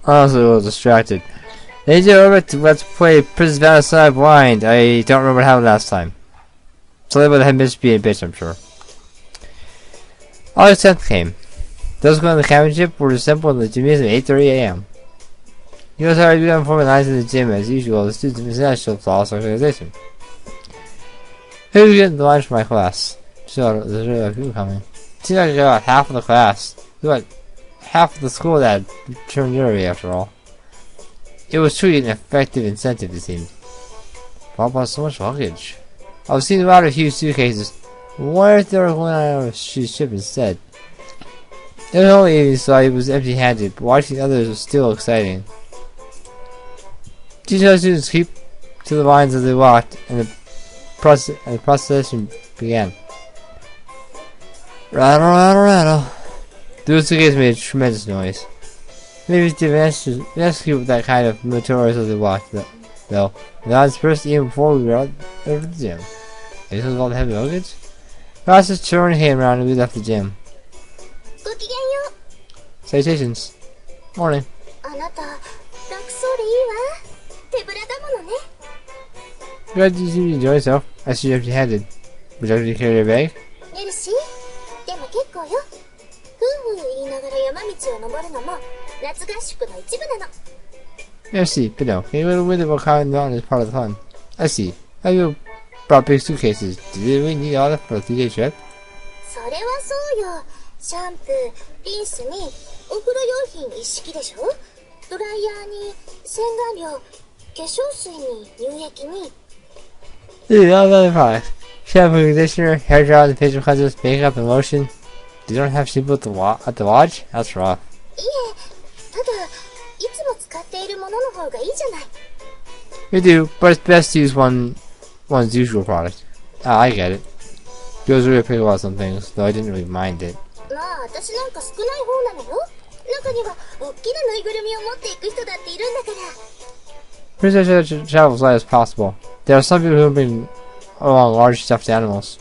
Honestly, a little distracted. They do let's play Princess Valentine Blind. I don't remember how last time. So they would have missed being a bitch, I'm sure. August 10th came. Those going to the championship were assembled in the gym at 8:30 a.m. You guys already began formalizing in the gym as usual. The students of international flawless organization. Who's getting the lunch for my class? So there's really a lot of people coming. Seems like I got about half of the class. Like half of the school that turned early after all. It was truly an effective incentive, it seemed. Followed by so much luggage. I was seeing a lot of huge suitcases. What if they were going on a ship instead? It was only evening, so I was empty-handed, but watching others was still exciting. Teaching students keep to the lines as they walked, and the procession began. Rattle, rattle, rattle. The suitcase made a tremendous noise. Maybe it didn't execute that kind of notorious as they walked, though. The odds first even before we were out of the gym. This was all the heavy luggage? Ross just turned his hand around and we left the gym. Salutations. Morning. Glad you seem to enjoy yourself. I see you empty-handed. Would you like to carry your bag? Merci, but no. Getting a little wind about climbing the mountain is part of the fun. I see. How you brought big suitcases. Did you really need all that for a 3-day trip? Dude, all the other products. Shampoo, conditioner, hair gel, and facial cleansers, makeup, and lotion. You don't have shampoo at the lodge? That's rough. We do, but it's best to use one's usual product. Ah, I get it. Goes really pick about some things, though I didn't really mind it. Pretty much try to travel as light as possible. There are some people who bring along large stuffed animals.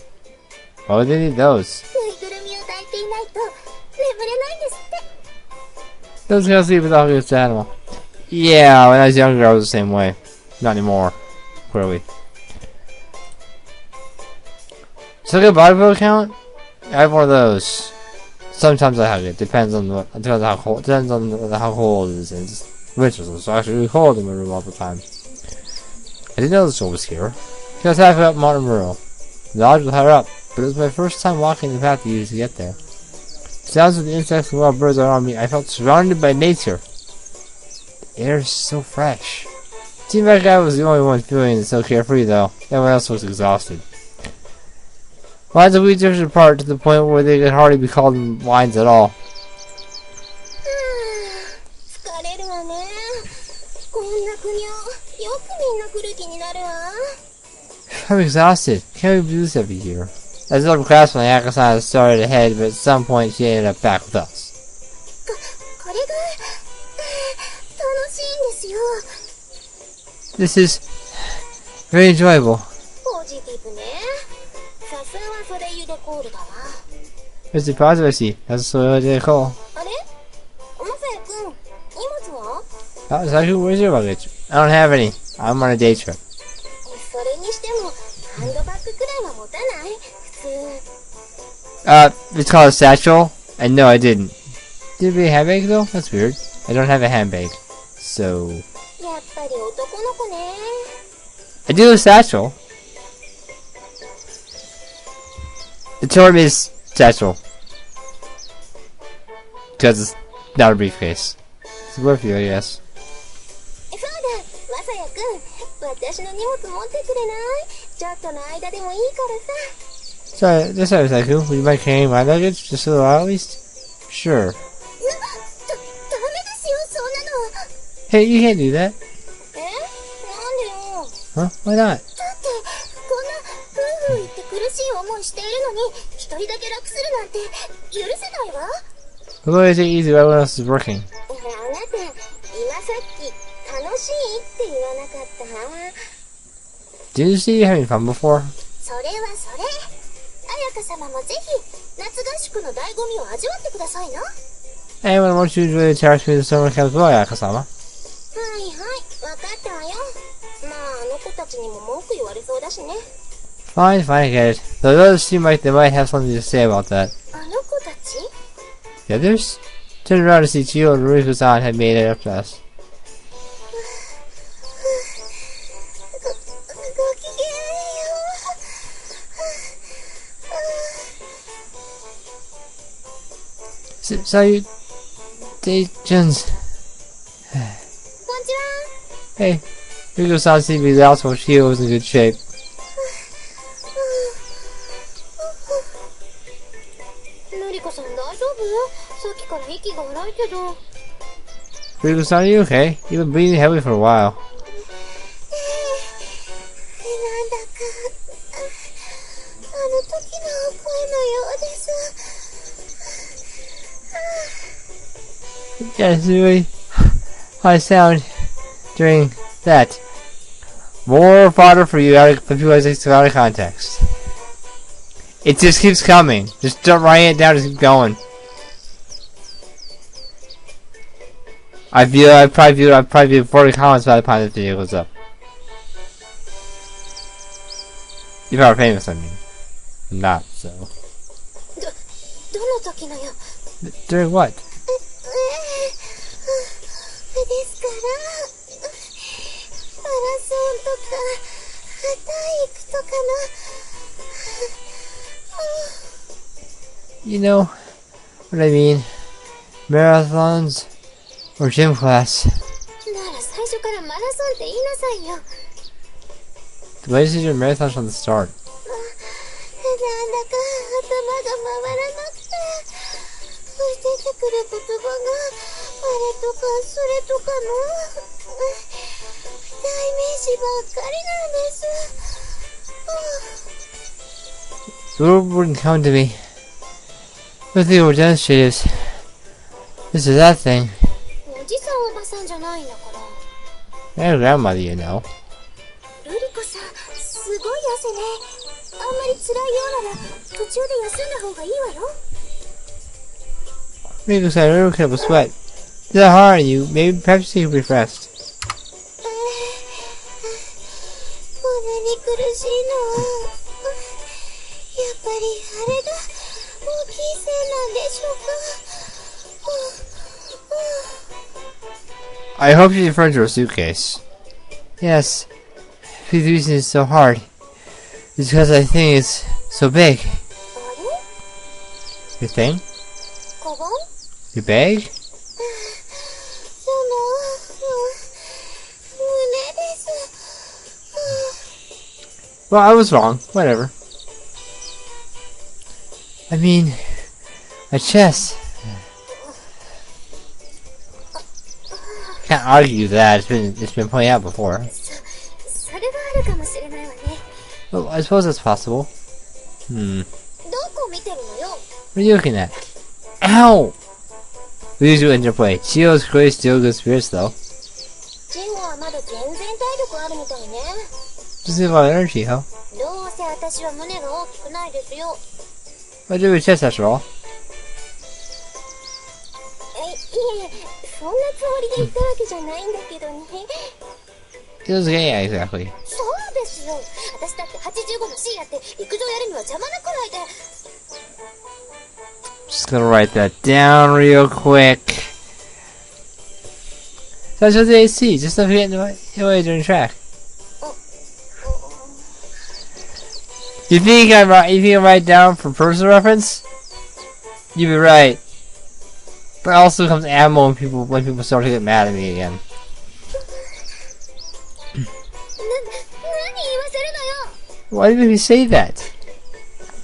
Why would they need those? Those guys sleep without a good animal. Yeah, when I was younger I was the same way. Not anymore. Clearly. So I get a bodybuilder account? I have one of those. Sometimes I have it. Depends on how cold it is. It's winter, so it's actually really cold in my room all the time. I didn't know the store was here. Just half up Mountain Rural. The lodge was higher up, but it was my first time walking the path used to get there. Sounds of the insects and wild birds around me, I felt surrounded by nature. The air is so fresh. It seemed like I was the only one feeling so carefree though. Everyone else was exhausted. Lines of weeds drifted apart to the point where they could hardly be called lines at all. I'm exhausted. Can't we do this every year? As an class when Akasana started ahead, but at some point she ended up back with us. This is very enjoyable. It's a positive I see. That's what they call. Where's your luggage? I don't have any. I'm on a day trip. It's called a satchel. And no, I didn't. Did you have a handbag though? That's weird. I don't have a handbag. So... I do have a satchel. The term is satchel. Because it's not a briefcase. It's a word for you, I guess. Sorry, just a second. Would you mind carrying my luggage? Just a little while at least? Sure. Hey, you can't do that. Huh? Why not? We're going to take it easy while everyone else is working. Didn't you see you having fun before? Anyone wants you to really charge me the summer camp boy, Akasama? はいはい、わかったわよ。まあ、あの子たちにも文句言われそうだしね。Fine, fine, I get it. Though it does seem like they might have something to say about that. あの子たち The others? Turned around to see Chiyo and Ruriko-san had made it up to us. ごきげんよう。Salutations. こんちは。 Hey, Ruriko-san seemed to be lost while Chiyo was in good shape. のりこさん大丈夫？さっきから息が荒いけど。Ruriko-san, are you okay? You've been breathing heavily for a while. なんだか、あの時の声のようです。Yes, really. I sound during that. More fodder for you out of people out of context. It just keeps coming. Just start writing it down, just keep going. I'd probably be 40 comments by the time this video goes up. If I were famous, I mean. I'm not, so. どの時のよ。During what? ですから、マラソンとか、体育とかの。You know what I mean? Marathons or gym class. なら最初からマラソンって言いなさいよ。The latest is your marathons from the start. なんだか頭が回らなくて、出てくる言葉があれとかそれとかの代名詞ばっかりなんです。The world wouldn't come to me. Nothing more demonstratives. This is that thing. おじさんおばさんじゃないんだから。My grandmother, you know. ルリコさん、すごい汗ね。あんまり辛いようなら途中で休んだ方がいいわよ。Rico said, I don't have a sweat. Is that hard on you? Maybe perhaps you can be refreshed. こんなに苦しいのは、やっぱりあれが大きいせいなんでしょうか。I hope you referred to a suitcase. Yes. The reason it's so hard is because I think it's so big. あれ Your thing? カバン Your bag? その、胸です。Well, I was wrong. Whatever. I mean, my chest. Can't argue that. It's been pointed out before. それはあるかもしれないわね。 Well, I suppose that's possible. どこ見てるのよ。 What are you looking at? Ow! We usually interplay. Chio's great still good spirits though. ジンゴはまだ全然体力あるみたいね。 Just a lot of energy, huh? どうせ私は胸が大きくないですよ。 What do with chest after all? いえ、そんなつもりで言ったわけじゃないんだけどね。 It was yeah, exactly. そうですよ。私だって85の C やって陸上やるには邪魔なくらいで。 Just gonna write that down real quick. So I chose the AC, just so we get away during track. You think I write down for personal reference? You'd be right. But it also becomes ammo when people start to get mad at me again. 何言わせるのよ。 Why did he say that?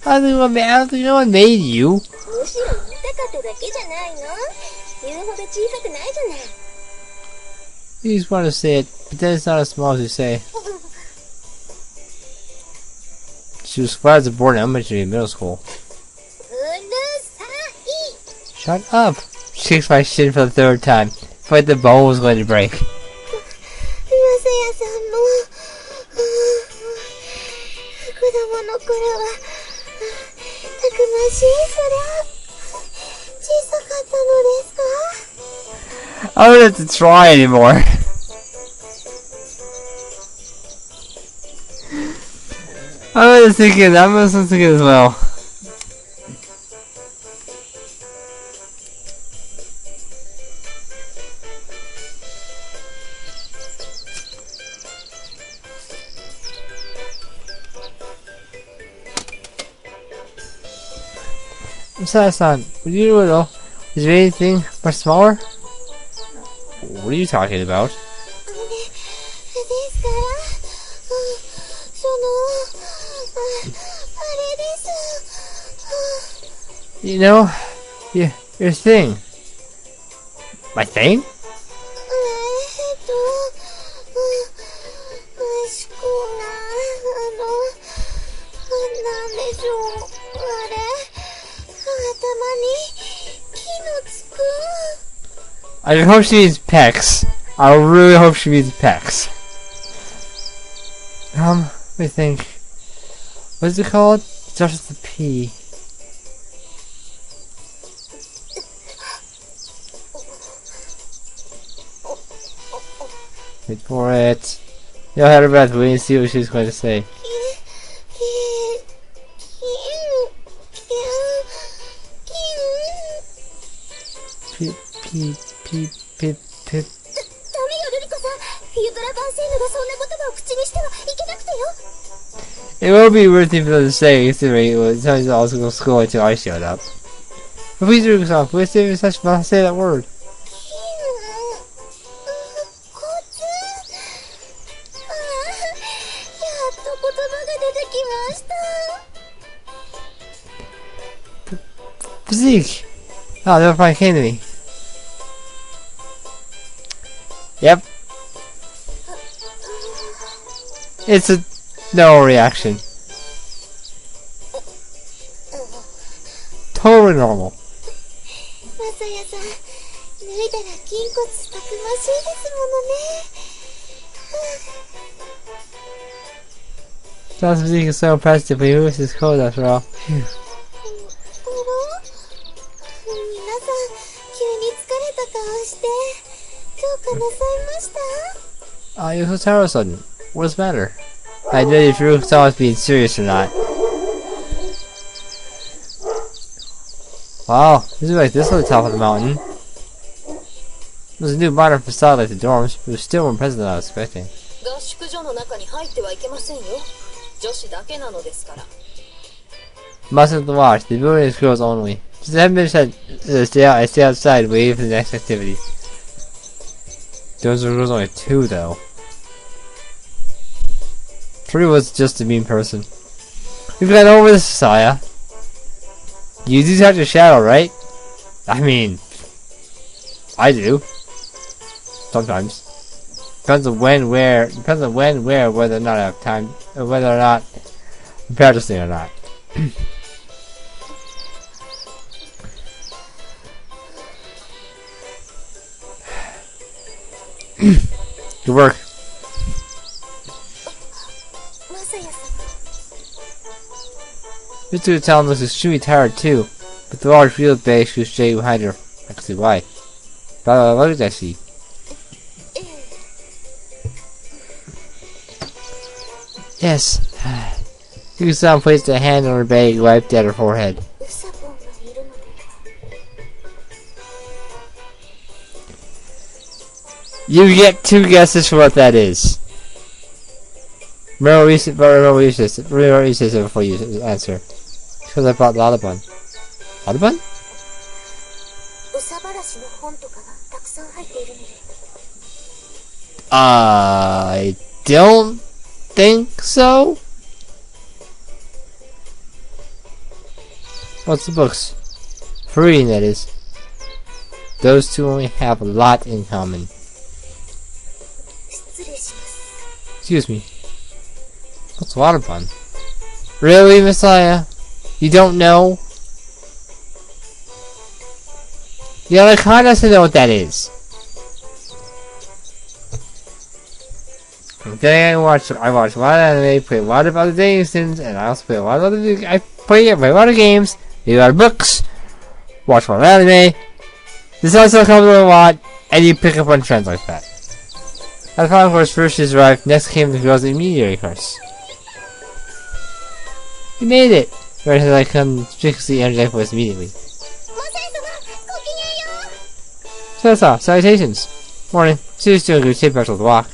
I don't think no one made you. むしろ言いたかっただけじゃないの。言うほど小さくないじゃない。 You just want to say it, but then it's not as small as you say. She was flat as a board in elementary and middle school. うるさい。 Shut up! She kicked my shin for the third time. Felt like the bone was going to break. 岩瀬屋さんも、子供の頃は、たくましいから、さかったのですか？ I don't have to try anymore. I was thinking as well. Son, would you do it all? Is there anything much smaller? What are you talking about? ですから、あれです。You know, your thing. My thing? 息子が、なんでしょう、あれ、頭に木のつく。I hope she means pecs. I really hope she means pecs. Let me think. What is it called? It starts with the P. Wait for it. You'll have her breath. Wait and see what she's going to say. Pip, pip, pip, pip, pip. It will be weird thing for them to say, considering it was also go to school until I showed up. But please do yourself. Please say that word. Physique. Oh, never mind, came to me. Yep. It's a no reaction. Totally normal. John's physique is so impressive, but he moves his clothes after all. Phew. Oh, you're so tired all of a sudden. What's the matter? I know if you thought I was being serious or not. Wow, this is like this at the top of the mountain. There's a new modern facade like the dorms, but it was still more impressive than I was expecting. Mustn't watch. The building is girls only. Just 10 minutes stay outside and wait for the next activity. Those are girls only 2 though. 3 was just a mean person. We've got over this, Saya. You do touch your shadow, right? I mean, I do. Sometimes. Depends on when, where, whether or not I have time, or whether or not I'm practicing or not. Good work. Mr. Town looks extremely tired too, but the large field bag was straight behind her. I can see why. But what did I see? Yes. Yuki-san placed a hand on her bag and wiped at her forehead. You get 2 guesses for what that is. Remember what you said before you answer. Because I brought Lalabun. Lalabun? I don't think so. What's the books? For reading, that is. Those 2 only have a lot in common. Excuse me. What's water bun? Really, Messiah? You don't know? Yeah, I kinda have to know what that is. Then I watch a lot of anime, play a lot of other dating sims, and I also play a lot of other I play a lot of games, read a lot of books, watch more anime. This also comes with a lot, and you pick up on trends like that. As Final Course first arrived, next came the girls in Meteor Course. We made it! Right as I come fix the energetic voice immediately. So, salutations. Morning. Sue's doing a good shape after the walk.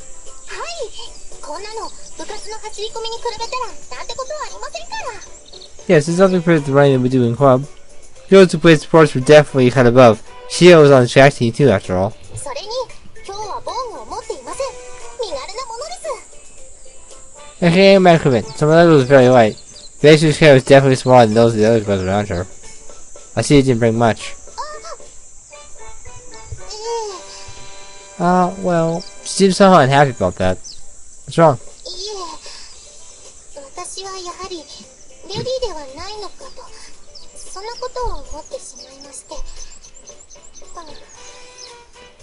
Yes, there's nothing for the running we do in club. Girls who play sports were definitely cut above. Shio was on the track team too, after all. Okay, I'm accurate. Some of that was very light. The extra hair was definitely smaller than those of the other girls around her. I see it didn't bring much. Well, she seems somehow unhappy about that. What's wrong?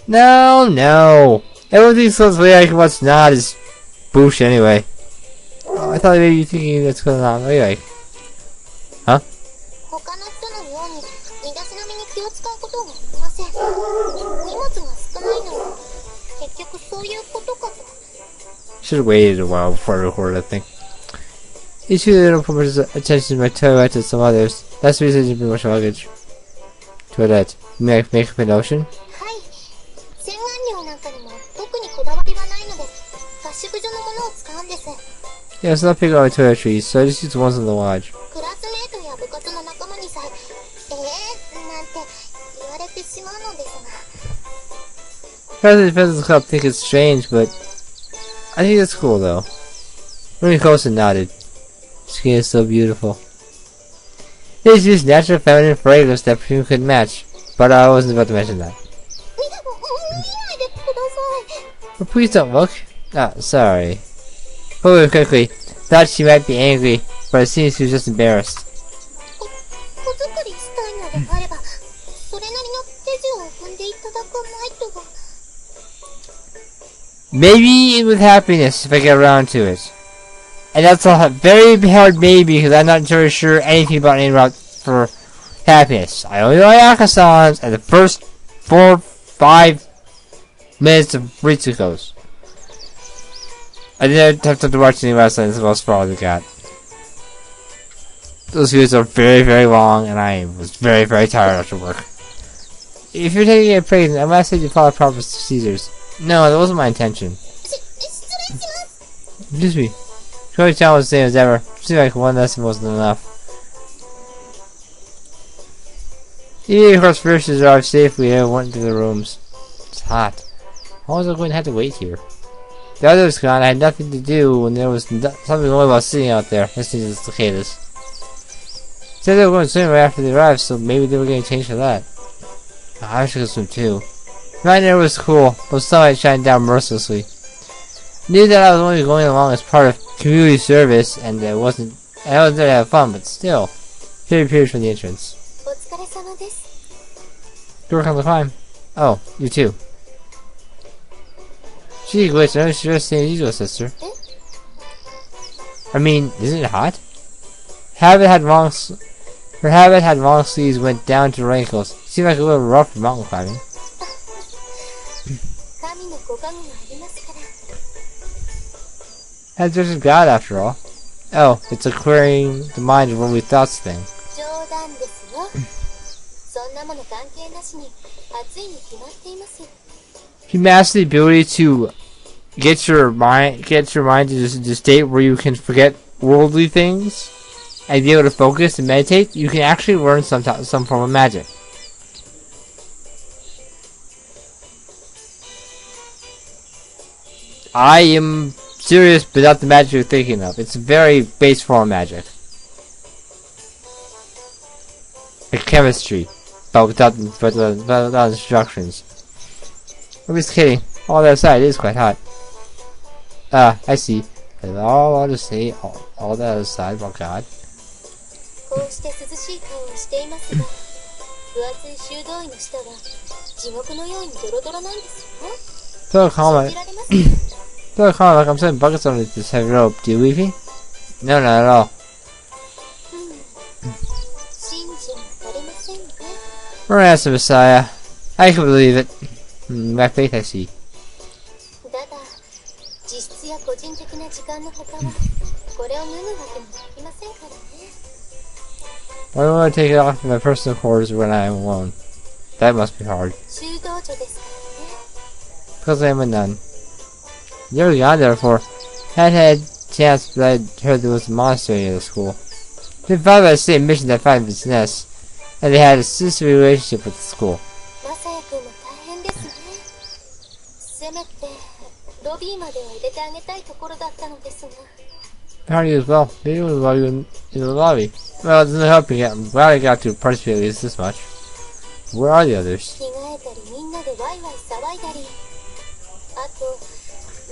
No! Everything sounds like what's not is bullshit anyway. Oh, I thought maybe you thinking that's going on anyway. Huh? Should have waited a while before I recorded that thing. Each of the little put much attention to my toilet and some others. That's the reason I didn't bring much luggage. Toilet. You mean like make up a notion? Yeah, it's not picking out my toiletries, so I just use the ones in the lodge. President of the Club think it's strange, but I think it's cool though. Really close and nodded. Skin is so beautiful. It is just natural feminine fragrance that perfume could match, but I wasn't about to mention that. But please don't look. Ah, sorry. Moving quickly. Thought she might be angry, but it seems she was just embarrassed. Maybe with happiness if I get around to it. And that's a very hard maybe because I'm not very sure anything about any route for happiness. I only know Akasans and the first 4-5 minutes of Ritsuko's. I didn't have to watch any wrestling, this is the most far as I got. Those videos are very, very long and I was very, very tired after work. If you're taking a praise, I'm gonna say you follow proper procedures. No, that wasn't my intention. Excuse me. Coach John was the same as ever. Seemed like one lesson wasn't enough. Even across first arrived safely and went to the rooms. It's hot. How was I going to have to wait here? The others gone, I had nothing to do when there was something only about sitting out there, listening to the cicadas. Said they were going to swim right after they arrived, so maybe they were getting changed for that. I wish I could swim too. Right there was cool, but sunlight shined down mercilessly. Knew that I was only going along as part of community service, and I wasn't there to have fun, but still. Here appears from the entrance. Good work on the climb. Oh, you too. Gee, glitch, I know she's just saying usual, sister. I mean, isn't it hot? Her habit had long sleeves went down to her ankles. Seemed like a little rough for mountain climbing. That's just God after all. Oh, it's a clearing the mind of what we thoughts thing. He mastered the ability to get your mind to the state where you can forget worldly things and be able to focus and meditate. You can actually learn some form of magic. I am serious, but not the magic you're thinking of. It's a very base form of magic. Like chemistry, but without instructions. I'm just kidding. All that aside, it is quite hot. Ah, I see. I'll just say all that aside, oh god. Don't call like I'm setting buckets on this heavy rope. Do you believe me? No, not at all. Perhaps the Messiah. I can believe it. By faith I see. だが実質や個人的な時間の他はこれを脱ぐわけにはいきませんからね。 I don't want to take it off my personal quarters when I am alone. That must be hard. 修道女ですからね。 Because I am a nun. You ever gone there before? Hadn't had a chance, but I heard there was a monastery near the school. They founded by the same mission that founded its nest, and they had a sister relationship with the school. マサヤ君も大変ですね。せめてロビーまでは入れてあげたいところだったのですが。 How are you as well? Maybe while you in the lobby. Well, it doesn't help you yet. I'm glad I got to participate at least this much. Where are the others? 着替えたりみんなでワイワイ騒いだり。あと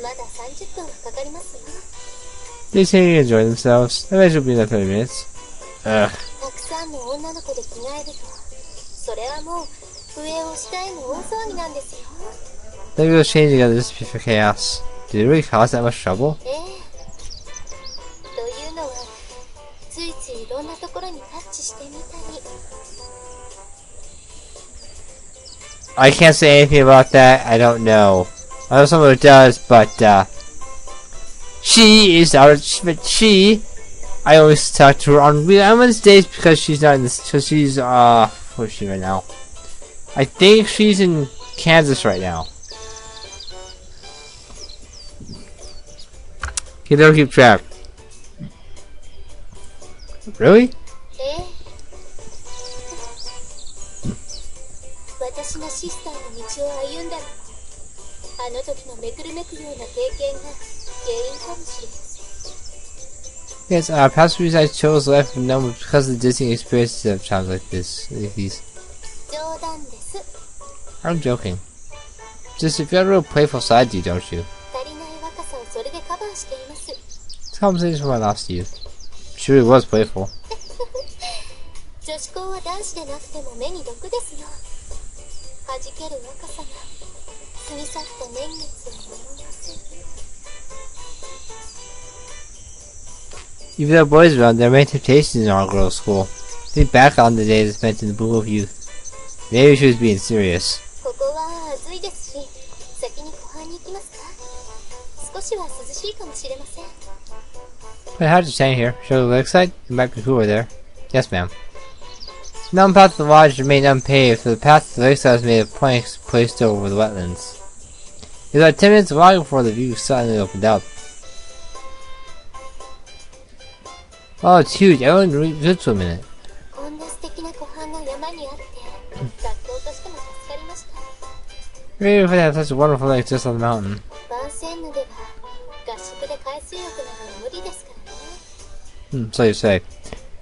まだ30分はかかりますよ。 They seem to enjoy themselves. I bet you'll be in there 30 minutes. Ugh. たくさんの女の子で着替えると、それはもう上を下への大騒ぎなんですよ。 Maybe we'll change together just for chaos. Did it really cause that much trouble? ええ。というのは、ついついいろんなところにタッチしてみたり。 I can't say anything about that. I don't know. I know someone who does, but she is I always talk to her on Wednesdays because she's not in this. Because she's where's she right now? I think she's in Kansas right now. You never keep track. Really? ええ。私がシスターの道を歩んだのも、あの時のめくるめくような経験が原因かもしれません。 Yes, past reasons I chose life from them was because of the Disney experiences of times like this. Like these. 冗談です。 I'm joking. Just if you have a real playful side to you, don't you? 足りない若さをそれでカバーしています。 This conversation when I lost you. She really was playful. 女子校は男子でなくても目に毒ですよ。弾ける若さが過ぎ去った年月を思いません。 Even though boys around, there are many temptations in our girls' school. Think back on the days spent in the bloom of youth. Maybe she was being serious. ここは暑いですし、先に湖畔に行きますか。少しは涼しいかもしれません。 But how did you stand here? Show the lakeside? It might be cooler there. Yes, ma'am. The mountain path to the lodge remained unpaved, so the path to the lakeside was made of planks placed over the wetlands. It was about 10 minutes walking before the view suddenly opened up. Oh, it's huge. Everyone could swim in it. こんな素敵な湖畔が山にあって、学校としても助かりました。 Really, if they have such a wonderful lake just on the mountain. バンセンヌでは合宿で海水浴などは無理ですからね。So you say.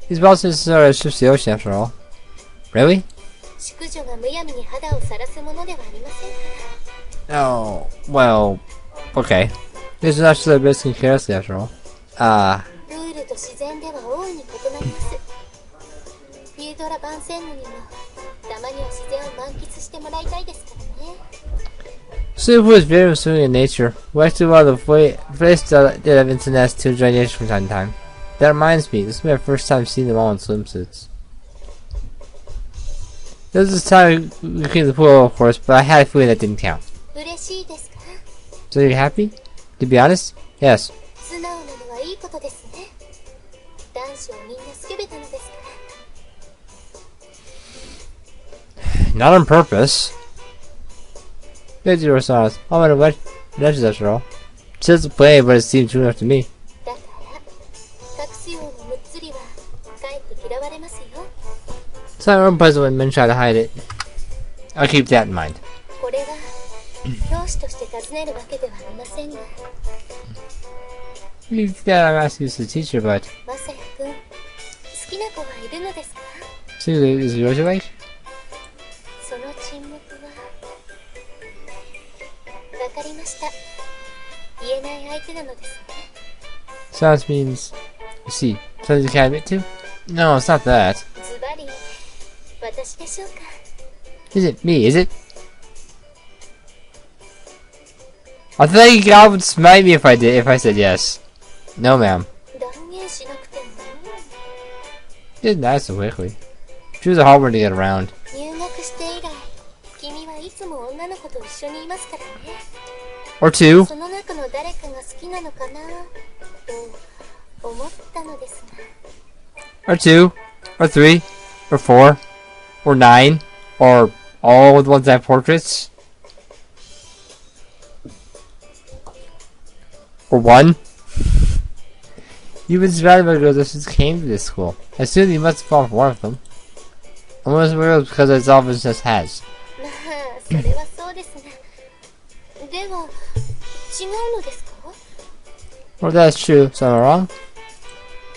These mountains are just the ocean after all. Really? 淑女がむやみに肌を晒すものではありませんから。 Oh, well, okay. It's not just risking carelessly after all. ルールと自然では大いに異なります。フィードラ・バンセンヌにもたまには自然を満喫してもらいたいですからね。 Swimming was very swimming in nature. We actually one of the first that I've been to nest to enjoy nature from time to time. That reminds me, this is my first time seeing them all in swimsuits. This is the time we cleaned the pool, of course, but I had a feeling that didn't count. 嬉しいですか。 So you're happy? To be honest? Yes. 素直なのはいいことですね。男子はみんなスケベなのですから。 Not on purpose. Busy response. Oh, my what? That's after all. Just a play, but it seemed true enough to me. だから隠すようなむっつりはかえって嫌われますよ。 It's not unpleasant when men try to hide it. I'll keep that in mind. これは教師として尋ねるわけではありませんが。 Yeah, I'm asking you as a teacher, but マサヤ君、好きな子はいるのですか。 seriously, is it yours you like? その沈黙は。わかりました。言えない相手なのですね。 Silence means, you see, something you can't admit to? No, it's not that. ズバリ私でしょうか。 Is it me, is it? I think God would smite me if I said yes. No, ma'am. 断言しなくても。 She didn't die so quickly. She was a hard one to get around. 入学し女の子と一緒にいますからね。Or two. その中の誰かが好きなのかなと思ったのですが。Or two. Or three. Or four. Or nine. Or all the ones that have portraits. Or one. You've been surrounded by girls that since came to this school. I assume you must have fallen for one of them. Almost world because it's always just has. まあ、それはそうですが。では、違うのですか? Well, that's true. So am I wrong?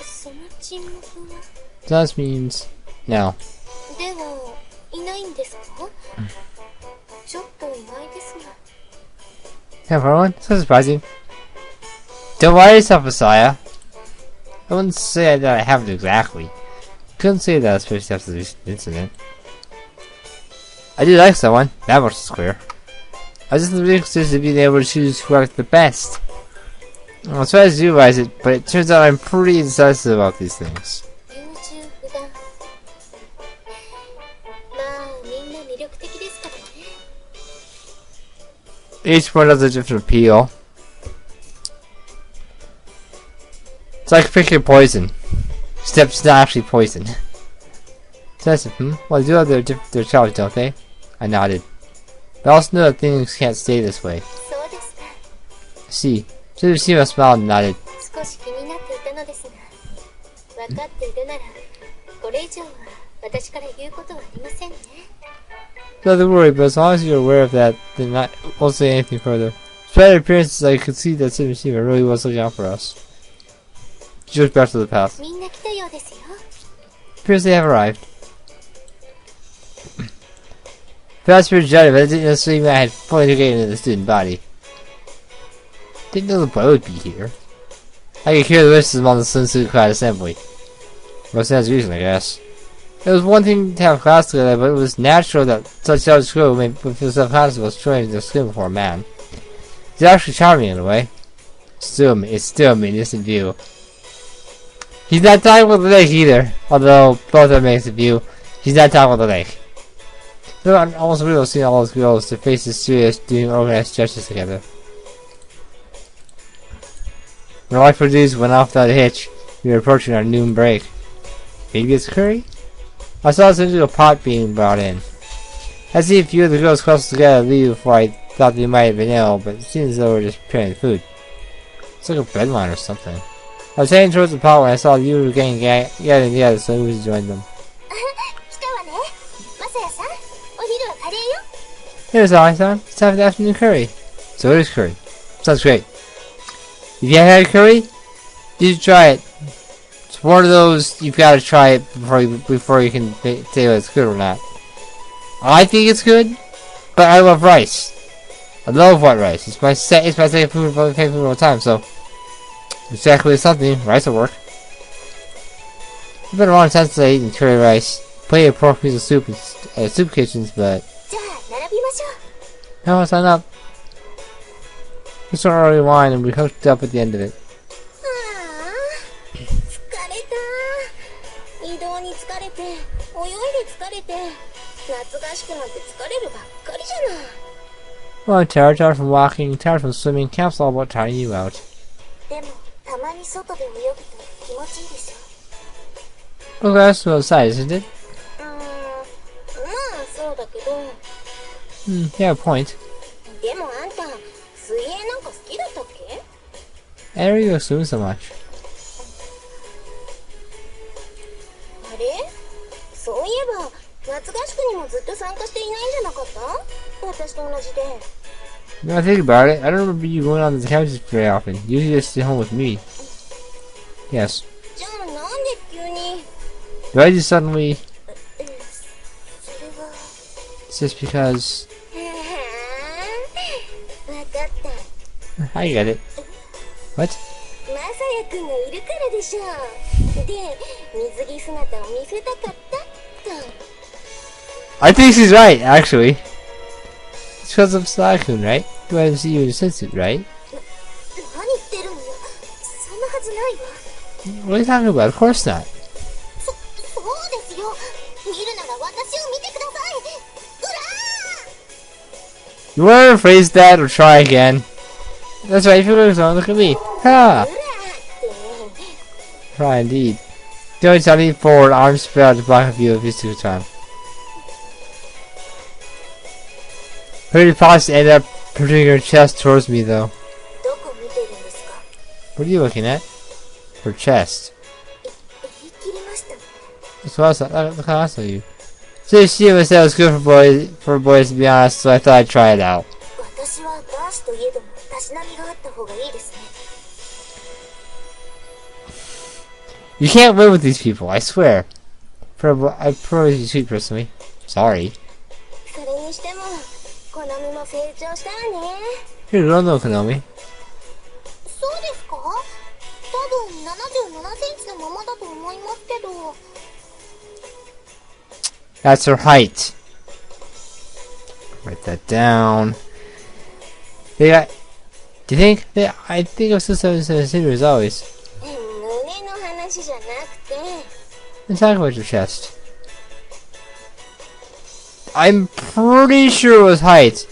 その沈黙は That means no. では、いないんですか? ちょっと意外ですが。Yeah, for one, so surprising. Don't worry yourself, Messiah. I wouldn't say that I haven't exactly. Couldn't say that especially after this incident. I do like someone, that much is clear. I was just really interested in being able to choose who acted the best. I'll try to realize it, but it turns out I'm pretty indecisive about these things. 優柔不断。まあ、みんな魅力的ですからね。Each one has a different appeal. It's like picking poison. Except it's not actually poison. So I said, well, they do have their challenges, don't they? I nodded. But I also know that things can't stay this way. そうですか。See. Should have seen my smile and nodded. 少し気になっていたのですが、分かっているなら、これ以上は私から言うことはありませんね。Nothing to worry, but as long as you're aware of that, then I won't say anything further. Despite appearances, I could see that Sid Machine really was looking out for us. She looked back to the path. みんな来たようですよ。Appears they have arrived. Perhaps we were judged, but it didn't necessarily mean I had fully integrated into the student body. Didn't know the boy would be here. I could hear the whispers among the swimsuit clad assembly. Well, stands reason, I guess. It was one thing to have class together, but it was natural that such a girl would feel self-conscious about showing their skin before a man. It's actually charming in a way. It's still a magnificent view. He's not talking about the lake either, although both are magnificent view. He's not talking about the lake. Though I'm almost real seeing all those girls, their faces serious, doing organized gestures together. When life produced went off without a hitch, we were approaching our noon break. Maybe it's curry? I saw essentially a pot being brought in. I see a few of the girls clustered together leave before I thought they might have been ill, but it seems as though they were just preparing food. It's like a bread line or something. I was heading towards the pot when I saw you were getting gathered together, so I moved to join them. 来たわね。マサヤさん、お昼はカレーよ。Here's Allie-san. It's time for the afternoon curry. So it is curry. Sounds great. If you haven't had curry, you should try it. It's one of those you've got to try it before you can say whether it's good or not. I think it's good, but I love rice. I love white rice. It's my second favorite food of all time. So exactly something. Rice will work. It's been a long time since I eaten curry rice. Plenty of pork miso soup at soup kitchens, but じゃあ、並びましょう。 no, sign up. We started early wine and we hooked up at the end of it. ああ、疲れた。移動に疲れて、泳いで疲れて、夏合宿なんて疲れるばっかりじゃない。 Well, I'm tired from walking, tired from swimming. Camp's all about tiring you out. でも、たまに外で泳ぐと気持ちいいでしょ。 Well, that's outside, isn't it? まあそうだけど。You have a point. でもあんた、水泳なんか好きだったっけ? Why are you assuming so much? あれ? そういえば、夏合宿にもずっと参加していないんじゃなかった? 私と同じで。 Now I think about it, I don't remember you going on the couches very often. You usually just stay home with me. Yes. じゃあなんで急に? Do I just suddenly... それは... It's just because... わかった。 I get it. What? マサヤくんがいるからでしょ。で、水着姿を見せたかったと。 I think she's right, actually. It's because of Sly-kun, right? You wanted to see you in a swimsuit, right? 何言ってるのよ。そんなはずないわ。 What are you talking about? Of course not. そうですよ。見るなら私を見てください。うらー。You wanna rephrase that or try again? That's right, if you look look at me. Ha! Try indeed. Don't tell me forward, arms spread out the back of you every single time. Pretty fast end up putting your chest towards me though. What are you looking at? Her chest. That's what I saw you. So she was that was good for boys to be honest, so I thought I'd try it out. You can't live with these people, I swear. I promise you sweet personally. Sorry. You're grown though, Konami. That's her height. Write that down. They got. Do you think? I think it was 7 centimeters always. Let's talk about your chest. I'm pretty sure it was height.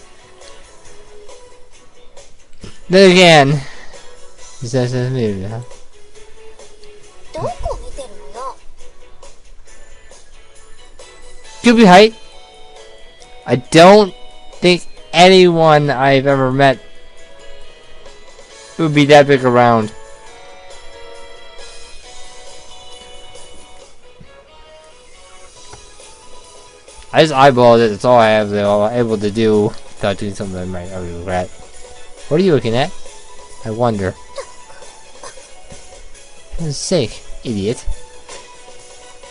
Then again, is that centimeters, huh? Could be height. I don't think anyone I've ever met would be that big around. I just eyeballed it. That's all I have able to do without doing something I might regret. What are you looking at? I wonder. For heaven's sake, idiot.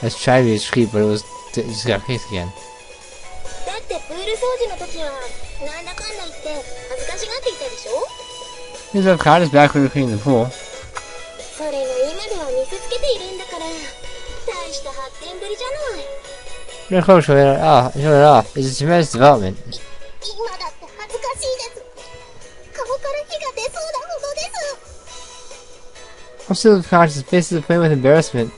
I was trying to be discreet, but it just got kicked again. Here's what caught us back when we were cleaning the pool. You're close to it off. It's a tremendous development. I'm still conscious, basically playing with embarrassment.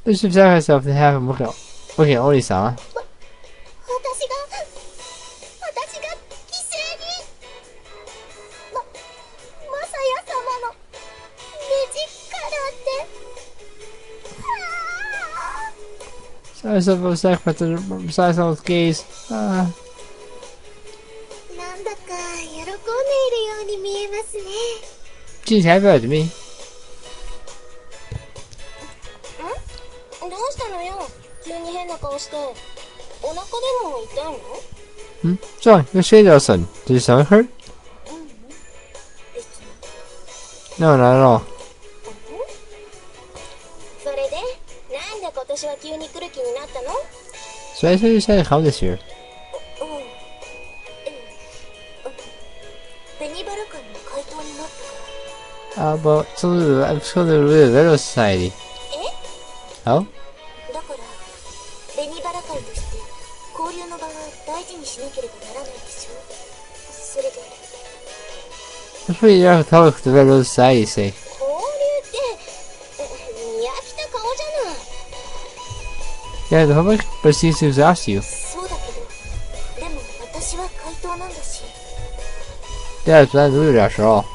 I should tell myself to have him looking at Oni-sama. Sorry, so sacrifice besides all those gays. She's happy about me. Sorry, your shade son. Did your stomach hurt? No, not at all. So I said you decided to come this year. But I'm still the Little Society. Oh? That's what you have to talk to the Little Society say. Yeah, the public proceeds to exhaust you. Yeah, it's not rude after all.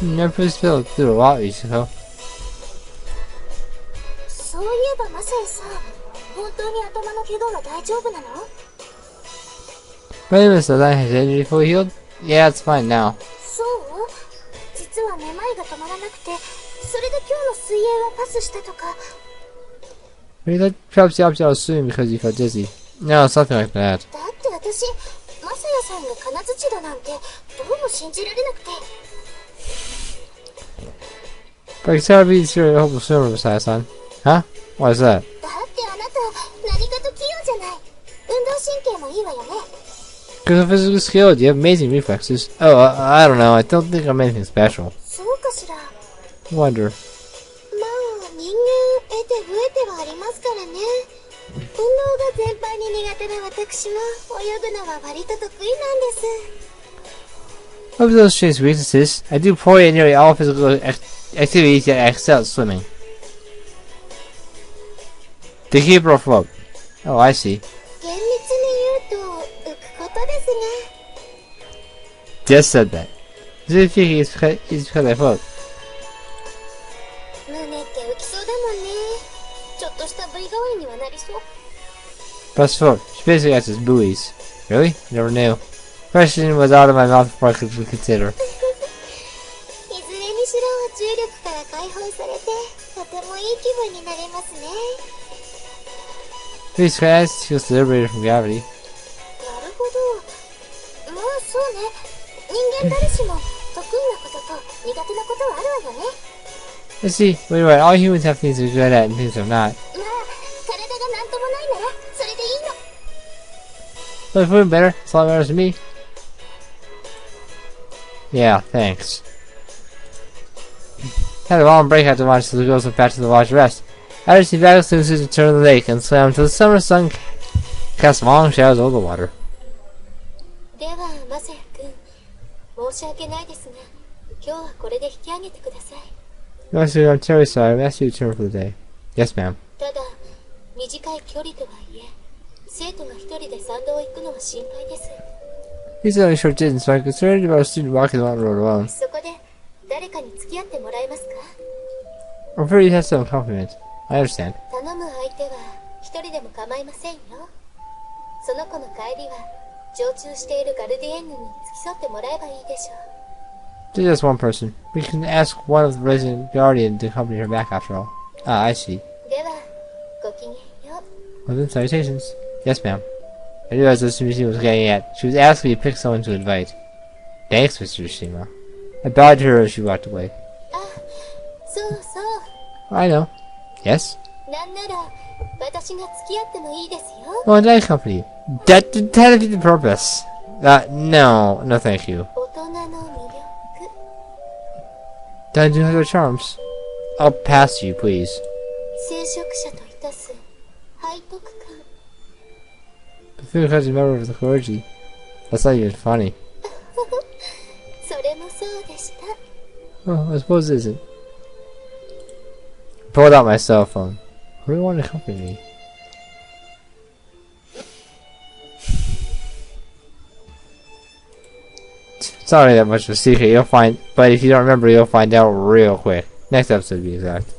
Never put his fill through a lot, you know. Wait a minute, so that his injury fully healed? Yeah, it's fine now. Maybe that perhaps the opposite I was assuming because you felt dizzy. No, something like that. But it's gotta be serious hopeful sooner besides, son. Huh? Why is that? Because I'm physically skilled, you have amazing reflexes. Oh, I don't know, I don't think I'm anything special. Wonder. Of those strange weaknesses, I do poorly in nearly all physical activities yet I excel at swimming. The keeper afloat. Oh, I see. 厳密に言うと浮くことですが。 Just said that. This thinking is because I float. 胸って浮きそうだもんね。ちょっとした V 代わりにはなりそう。Press float. She basically answers buoys. Really? Never knew. Question was out of my mouth before I could consider. いずれにしろ重力から解放されてとてもいい気分になれますね。 Please, class feels liberated from gravity. なるほど。まあそうね。人間誰しも得意なことと苦手なことはあるわよね。 Let's see. Wait, wait. All humans have things they're good at and things they're not. まあ体がなんともないならそれでいいの。 But if we're better, that's all that matters to me. Yeah, thanks. Had a long break after lunch, so the girls went back to the lodge to rest. I just back as soon as we returned to the lake and swam until the summer sun cast long shadows over the water. ではマサヤ君、申し訳ないですが、今日はこれで引き上げてください。 Master, I'm terribly sorry. I asked you to return for the day. Yes, ma'am. ただ短い距離とはいえ、生徒が一人で山道を行くのは心配です。 These are only short distance, so I'm concerned about a student walking the mountain road alone. そこで誰かに付き合ってもらえますか？ I'm afraid you have some compliment. I understand. 頼む相手は一人でも構いませんよ。その子の帰りは常駐しているガルディエンヌに付き添ってもらえばいいでしょう。 There's just one person. We can ask one of the resident guardian to accompany her back after all. Ah, I see. ではごきげんよう。 Well then, salutations. Yes, ma'am. I realized what Mr. was getting at. She was asking me to pick someone to invite. Thanks, Mr. Shima. I bowed to her as she walked away. あ、そうそう。 I know. Yes? なんなら私が付き合ってもいいですよ。 Well, I accompany you. That'd be the purpose. No. No, thank you. 大人の魅力。 Then do have your charms. I'll pass you, please. 聖職者といたす背徳感。 But because you're a member of the clergy. That's not even funny. それもそうでした。 Well, I suppose it isn't. Pulled out my cell phone. Who do you want to accompany me? It's not really that much of a secret, you'll find, but if you don't remember, you'll find out real quick. Next episode to be exact.